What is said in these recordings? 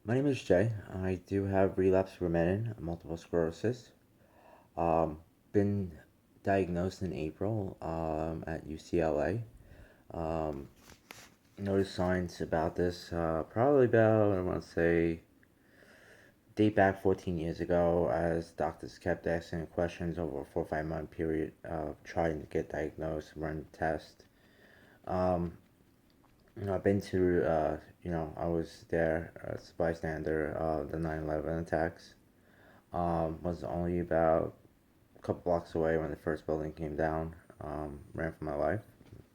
My name is Jay. I do have relapse remitting multiple sclerosis. Um, been diagnosed in April at UCLA. Um, Noticed signs about this probably about, I want to say, date back 14 years ago as doctors kept asking questions over a 4 or 5 month period of trying to get diagnosed, run tests. Um, I've been to, I was there as a bystander of the 9/11 attacks. Was only about a couple blocks away when the first building came down. Ran for my life.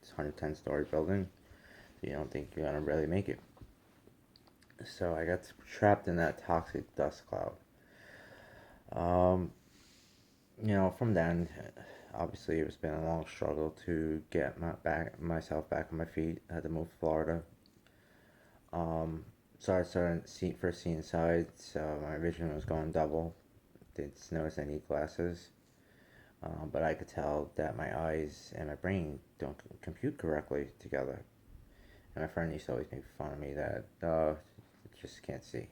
It's a 110-story building. So you don't think you're gonna really make it. So I got trapped in that toxic dust cloud. Um, from then, obviously it's been a long struggle to get myself back on my feet. I had to move to Florida. So I started first seeing sights. My vision was going double. Didn't notice I need glasses. But I could tell that my eyes and my brain don't compute correctly together. And my friend used to always make fun of me that just can't see.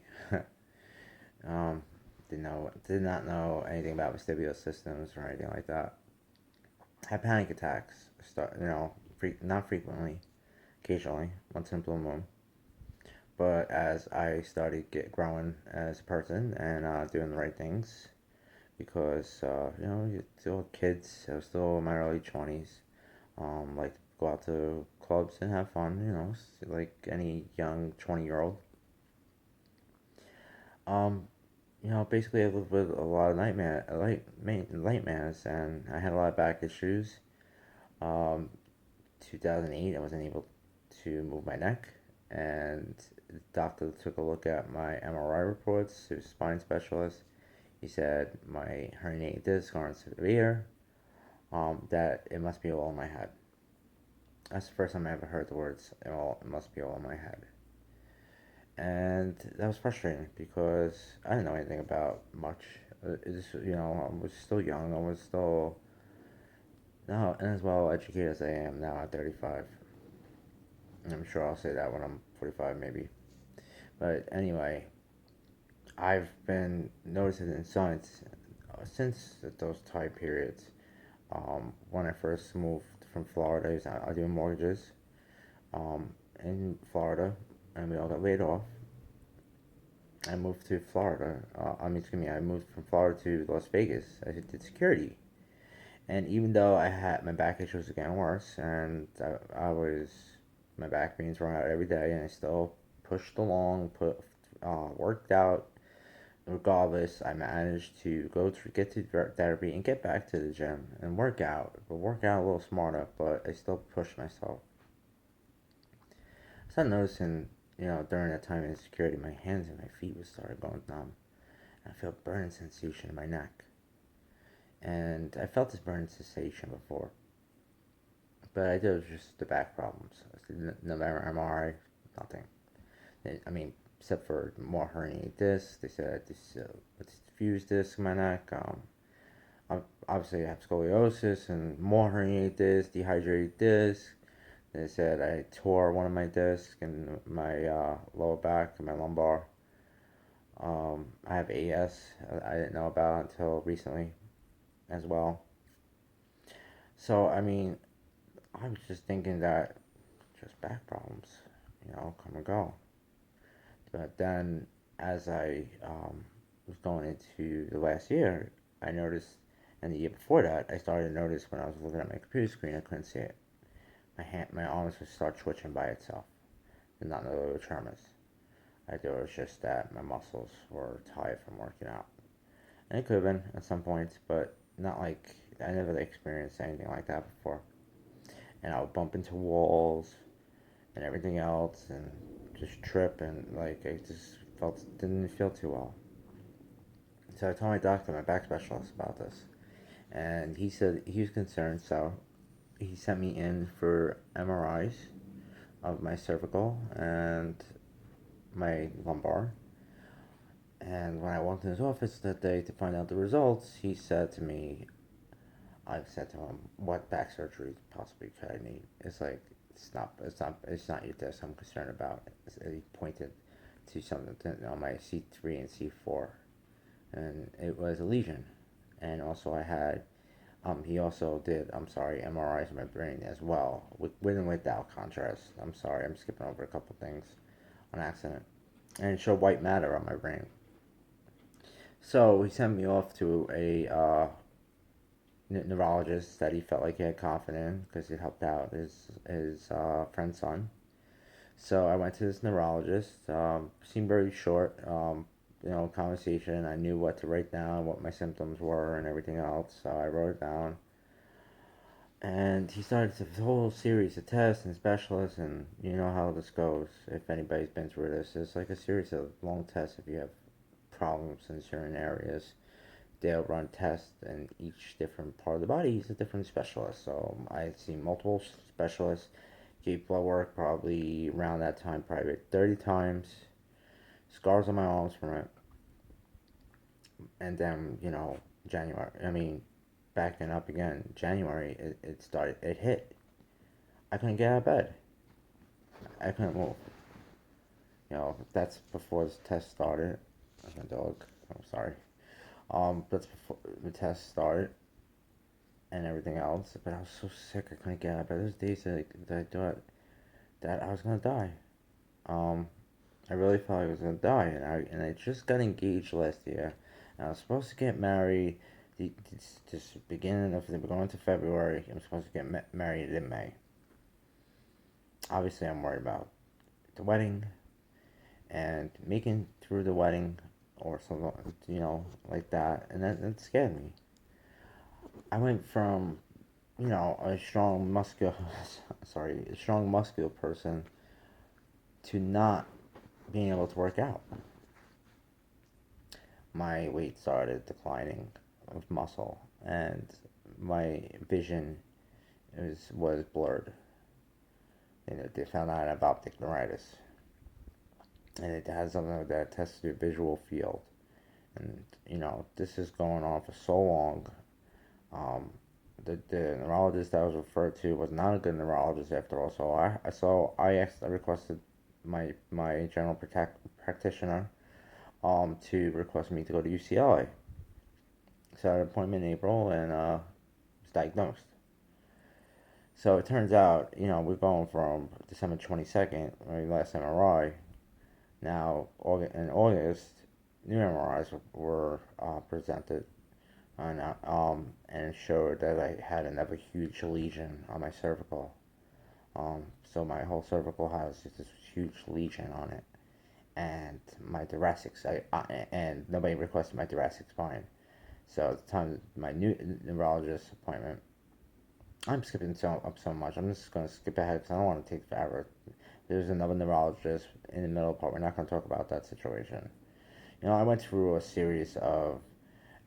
um, did not know anything about vestibular systems or anything like that. Had panic attacks. Not frequently, occasionally, once in a blue moon. But as I started growing as a person and doing the right things, because you're still kids. I was still in my early 20s. Like to go out to clubs and have fun. Like any young 20-year-old. Um, basically I lived with a lot of nightmares, and I had a lot of back issues. Um, 2008, I wasn't able to move my neck, and the doctor took a look at my MRI reports. He was a spine specialist. He said my herniated discs aren't severe, that it must be all in my head. That's the first time I ever heard the words, it must be all in my head. And that was frustrating because I didn't know anything about much. I was still young. I was still, no, and as well educated as I am now at 35. And I'm sure I'll say that when I'm 45, maybe. But anyway, I've been noticing in science since those time periods. When I first moved from Florida, I was doing mortgages in Florida, and we all got laid off. I moved to Florida. I moved from Florida to Las Vegas. I did security, and even though I had my back issues were getting worse, and my back being thrown out every day, and I still pushed along, worked out. Regardless, I managed to get to therapy and get back to the gym and work out a little smarter, but I still pushed myself. I started noticing, during that time in security, my hands and my feet would start going numb. And I felt a burning sensation in my neck. And I felt this burning sensation before, but I did it was just the back problems. No MRI, nothing. I mean, except for more herniated discs. They said it's diffuse disc in my neck. Obviously, I have scoliosis and more herniated discs, dehydrated discs. They said I tore one of my discs in my lower back and my lumbar. I have AS. I didn't know about until recently as well. So, I mean, I was just thinking that just back problems, come and go. But then, as I was going into the last year, I noticed, and the year before that, I started to notice when I was looking at my computer screen, I couldn't see it. My arms would start twitching by itself. Did not know they were tremors. I thought it was just that my muscles were tired from working out. And it could have been at some points, but not like I never experienced anything like that before. And I would bump into walls and everything else, and just trip, and like I just didn't feel too well. So I told my doctor, my back specialist, about this, and he said he was concerned. So he sent me in for MRIs of my cervical and my lumbar. And when I walked in his office that day to find out the results, he said to me, I said to him, "What back surgery possibly could I need?" It's like it's not your disc I'm concerned about. He pointed to something on my C3 and C4, and it was a lesion. And also I had, he also did, MRIs of my brain as well, with and without contrast. I'm sorry, I'm skipping over a couple things on accident. And it showed white matter on my brain. So he sent me off to a neurologist that he felt like he had confidence in because it helped out his friend's son. So I went to this neurologist. Seemed very short, conversation. I knew what to write down, what my symptoms were, and everything else. So I wrote it down. And he started a whole series of tests and specialists, and you know how this goes. If anybody's been through this, it's like a series of long tests if you have problems in certain areas. They'll run tests, and each different part of the body is a different specialist. So I've seen multiple specialists, gave blood work probably around that time, probably 30 times, scars on my arms from it. And then, backing up again, January, it hit. I couldn't get out of bed. I couldn't move. That's before the test started. That's my dog. I'm sorry. That's before the test started and everything else. But I was so sick, I couldn't get out of bed. There's days that I thought that I was gonna die. Um, I really felt like I was gonna die, and I just got engaged last year. And I was supposed to get married. This beginning of going to February. I'm supposed to get married in May. Obviously, I'm worried about the wedding and making through the wedding or something, like that, and that scared me. I went from, a strong muscular, a strong muscular person to not being able to work out. My weight started declining of muscle, and my vision was blurred. They found out about optic neuritis, and it has something that tests your visual field. And this is going on for so long. The neurologist I was referred to was not a good neurologist after all. I requested my general practitioner to request me to go to UCLA. So I had an appointment in April and was diagnosed. So it turns out, we're going from December 22nd, my last MRI. Now, in August, new MRIs were presented, and it showed that I had another huge lesion on my cervical. So my whole cervical has this huge lesion on it, and my thoracic, and nobody requested my thoracic spine. So at the time of my new neurologist appointment, I'm skipping up so much. I'm just going to skip ahead because I don't want to take forever. There's another neurologist in the middle part. We're not going to talk about that situation. I went through a series of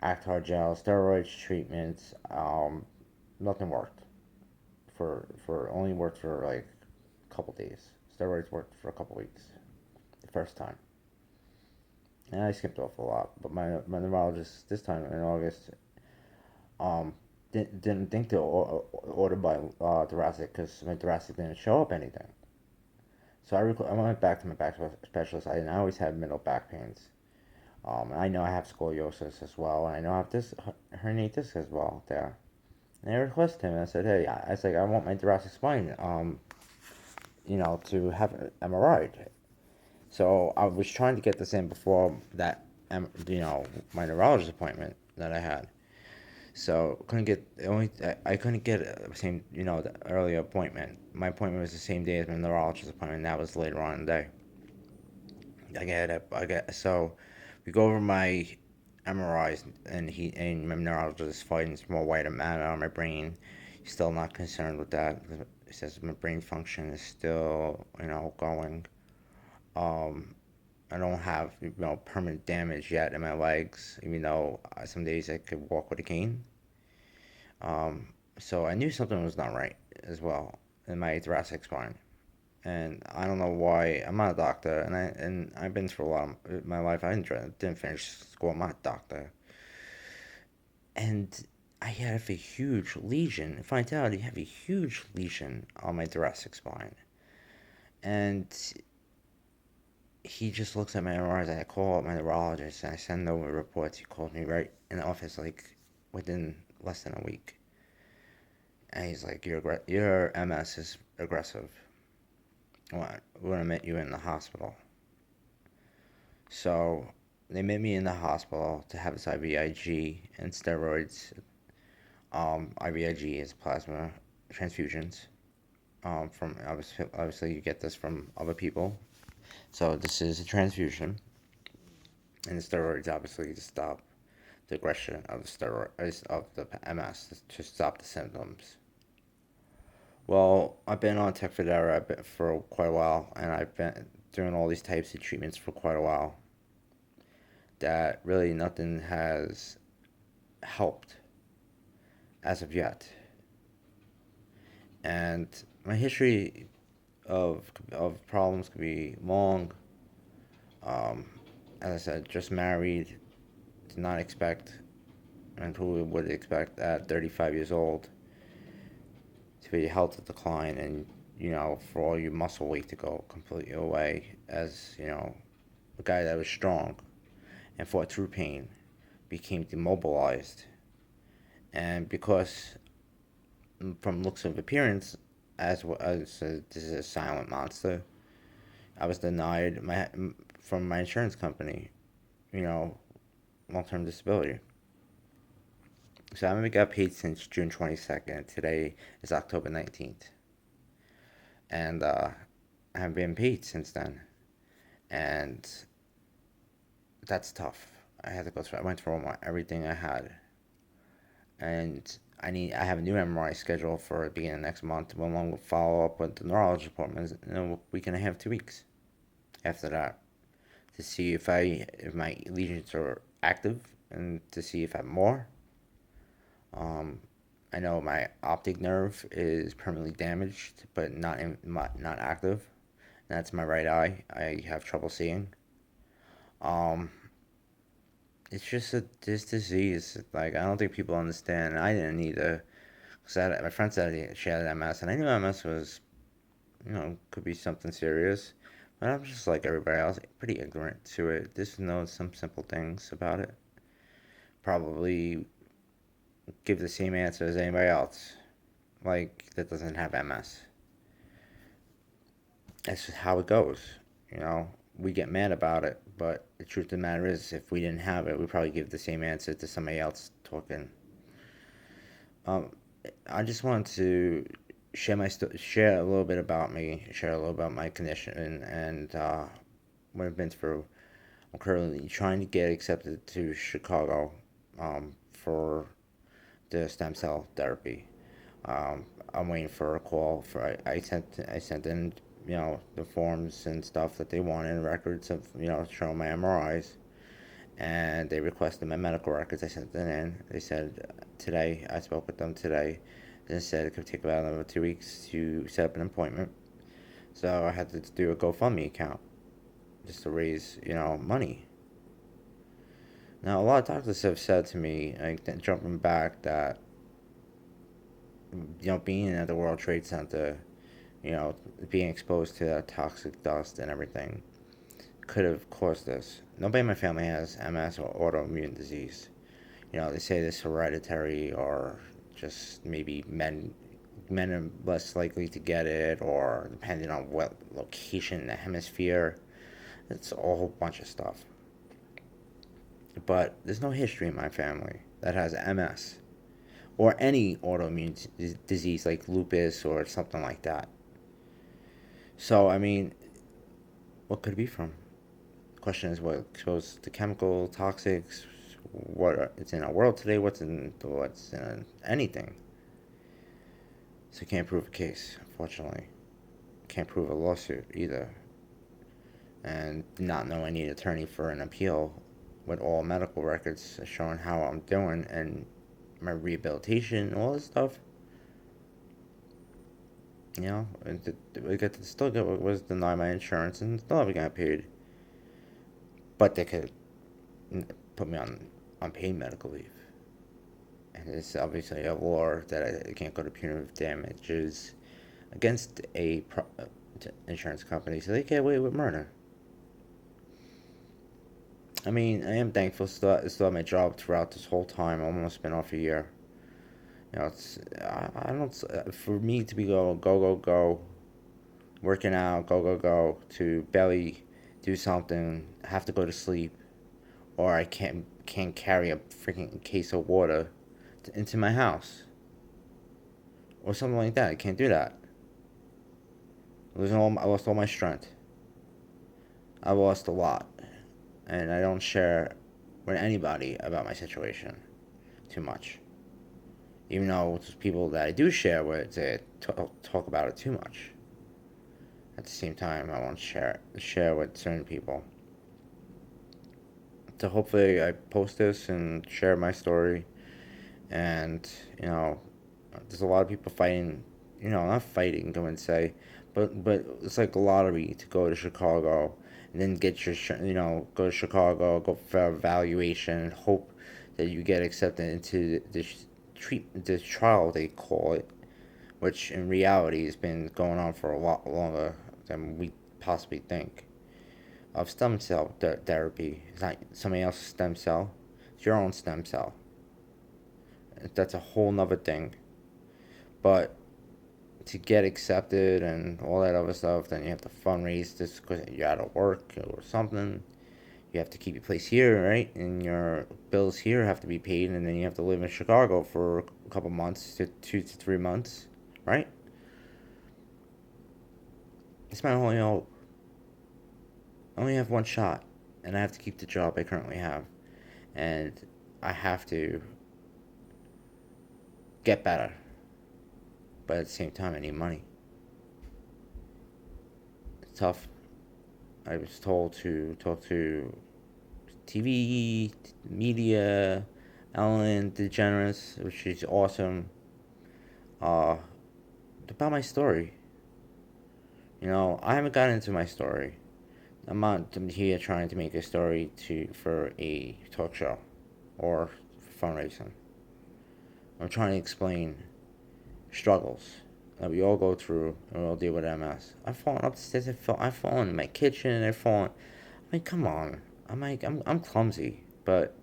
Actar gel, steroids, treatments. Nothing worked. Only worked for like a couple days. Steroids worked for a couple weeks. The first time. And I skipped off a lot. But my neurologist this time in August didn't think to order by thoracic because my thoracic didn't show up anything. So I went back to my back specialist. I always had middle back pains. I know I have scoliosis as well, and I know I have this herniated disc as well there. And I requested him, and I said, hey, I want my thoracic spine, to have an MRI. So I was trying to get this in before that, my neurologist appointment that I had. So I couldn't get the same, the earlier appointment. My appointment was the same day as my neurologist appointment. That was later on in the day. So we go over my MRIs, and my neurologist is fighting some more white matter on my brain. He's still not concerned with that. He says my brain function is still, going. I don't have, permanent damage yet in my legs, even though some days I could walk with a cane. So I knew something was not right as well in my thoracic spine. And I don't know why. I'm not a doctor, and I've been through a lot of my life. I didn't finish school. I'm not a doctor, and I have a huge lesion. I find out I have a huge lesion on my thoracic spine, and he just looks at my MRIs. I call up my neurologist and I send over reports. He called me right in the office, like within less than a week. And he's like, your MS is aggressive. We're going to admit you in the hospital. So they admit me in the hospital to have this IVIG and steroids. IVIG is plasma transfusions. From obviously you get this from other people. So this is a transfusion, and the steroids obviously to stop the aggression of the steroids of the MS to stop the symptoms. Well, I've been on Tecfidera for quite a while, and I've been doing all these types of treatments for quite a while. That really nothing has helped as of yet. And my history of problems could be long. Um, as I said, just married, did not expect, and who would expect at 35 years old to be health decline and, for all your muscle weight to go completely away, as, a guy that was strong and fought through pain became demobilized. And because, from looks of appearance, this is a silent monster, I was denied from my insurance company, you know, long-term disability. So I haven't got paid since June 22nd. Today is October 19th. And I haven't been paid since then. And that's tough. I went through everything I had. And I have a new MRI scheduled for the beginning of next month. Along with follow up with the neurology appointments in a week and a half, 2 weeks after that, to see if my lesions are active and to see if I have more. I know my optic nerve is permanently damaged, but not active. That's my right eye. I have trouble seeing. Um, it's just this disease. Like, I don't think people understand. I didn't either. Cause my friend said she had MS, and I knew MS was, could be something serious. But I'm just like everybody else, pretty ignorant to it. Just know some simple things about it. Probably give the same answer as anybody else, like that doesn't have MS. That's just how it goes. You know, we get mad about it, but the truth of the matter is, if we didn't have it, we'd probably give the same answer to somebody else talking. Um, I just want to share a little bit about me, share a little about my condition, and what I've been through. I'm currently trying to get accepted to Chicago for the stem cell therapy. I'm waiting for a call. I sent in the forms and stuff that they wanted, records of showing my MRIs, and they requested my medical records. I sent them in. They said today. I spoke with them today. They said it could take about another 2 weeks to set up an appointment. So I had to do a GoFundMe account just to raise money. Now a lot of doctors have said to me, like jumping back, that being at the World Trade Center, being exposed to that toxic dust and everything could have caused this. Nobody in my family has MS or autoimmune disease. They say this hereditary, or just maybe men are less likely to get it, or depending on what location in the hemisphere. It's a whole bunch of stuff. But there's no history in my family that has MS or any autoimmune disease like lupus or something like that. So, I mean, what could it be from? The question is, what exposed to chemical toxics? What it's in our world today? What's in anything? So, can't prove a case, unfortunately. Can't prove a lawsuit either. And not know any attorney for an appeal with all medical records showing how I'm doing and my rehabilitation, all this stuff. And we was denied my insurance and still haven't got paid. But they could put me on unpaid medical leave. And it's obviously a law that I can't go to punitive damages against a insurance company, so they get away with murder. I mean, I am thankful still at my job throughout this whole time. Almost been off a year. It's I don't for me to be go, working out, go to barely do something, have to go to sleep, or I can't carry a freaking case of water into my house or something like that. I can't do that. I lost all my strength. I lost a lot, and I don't share with anybody about my situation too much. Even though it's people that I do share with, they talk about it too much. At the same time, I won't share with certain people. So hopefully, I post this and share my story. And there's a lot of people fighting. Not fighting, go and say, but it's like a lottery to go to Chicago and then get your go to Chicago, go for evaluation, hope that you get accepted into the trial they call it, which in reality has been going on for a lot longer than we possibly think. Of stem cell therapy, it's not somebody else's stem cell; it's your own stem cell. That's a whole nother thing. But to get accepted and all that other stuff, then you have to fundraise this because you're out of work or something. You have to keep your place here, right? And your bills here have to be paid, and then you have to live in Chicago for a couple months to 2 to 3 months, right? It's my only hope. I only have one shot, and I have to keep the job I currently have, and I have to get better. But at the same time, I need money. It's tough. I was told to talk to TV, media, Ellen DeGeneres, which is awesome, uh, about my story. I haven't gotten into my story. I'm not here trying to make a story for a talk show or fundraising. I'm trying to explain struggles that we all go through and we all deal with MS. I've fallen up the stairs. I've fallen in my kitchen. I've fallen. I mean, come on. I'm clumsy, but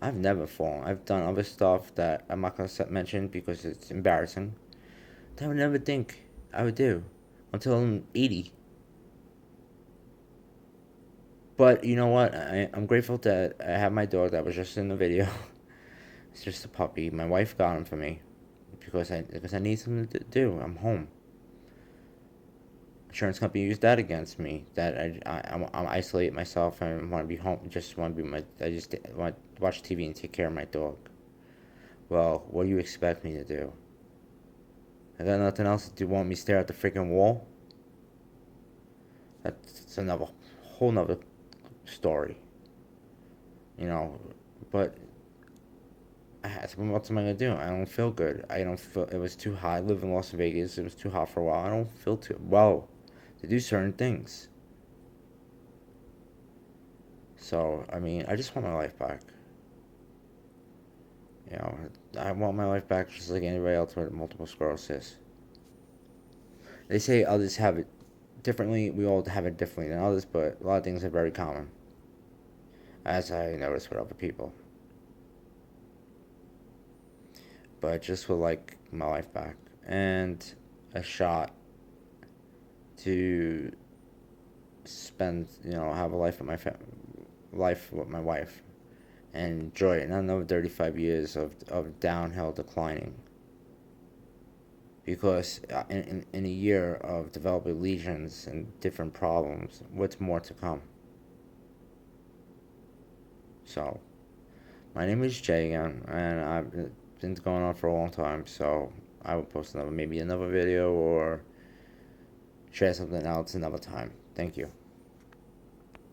I've never fallen. I've done other stuff that I'm not gonna mention because it's embarrassing. That I would never think I would do until I'm 80. But you know what? I'm grateful that I have my dog that was just in the video. It's just a puppy. My wife got him for me because I need something to do. I'm home. Insurance company used that against me. That I'm isolate myself and want to be home. Just want to be my. I just want to watch TV and take care of my dog. Well, what do you expect me to do? I got nothing else to do. Want me to stare at the freaking wall? That's another whole nother story. You know, but what am I gonna do? I don't feel good. I don't feel. It was too hot. I live in Las Vegas. It was too hot for a while. I don't feel too well to do certain things. So I mean, I just want my life back. You know, I want my life back just like anybody else with multiple sclerosis. They say others have it differently. We all have it differently than others, but a lot of things are very common, as I noticed with other people. But I just would like my life back and a shot to spend, have a life with life with my wife and enjoy it. Not another 35 years of downhill declining. Because in a year of developing lesions and different problems, what's more to come? So, my name is Jay again, and I've been going on for a long time, so I will post maybe another video or share something else another time. Thank you.